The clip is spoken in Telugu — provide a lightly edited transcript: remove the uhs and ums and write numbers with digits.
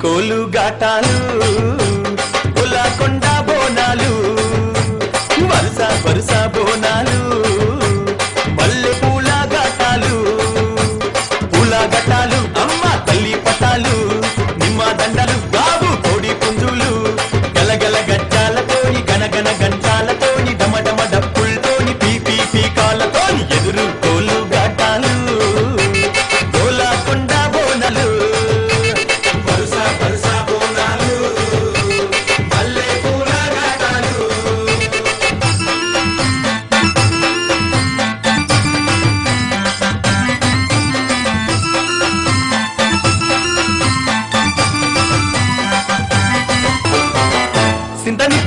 కోలు గాటాలు ఉలాకొండ బోనాలు వరుస వరుస బోనాలు మల్లె పూల గాటాలు పూల గటాలు అమ్మ తల్లి పటాలు నిమ్మ దండలు గాబు కోడి పుంజులు గలగల గజ్జాలతోని గనగన గంటాలతోని డమడమ డప్పులతోని పీపీ పీకాలతోని ఎదురు కోలు గాటాలు ఉలాకొండ బోనాలు వరుస వరుస బోనాలు మల్లె పూల గాటాలు. సింతని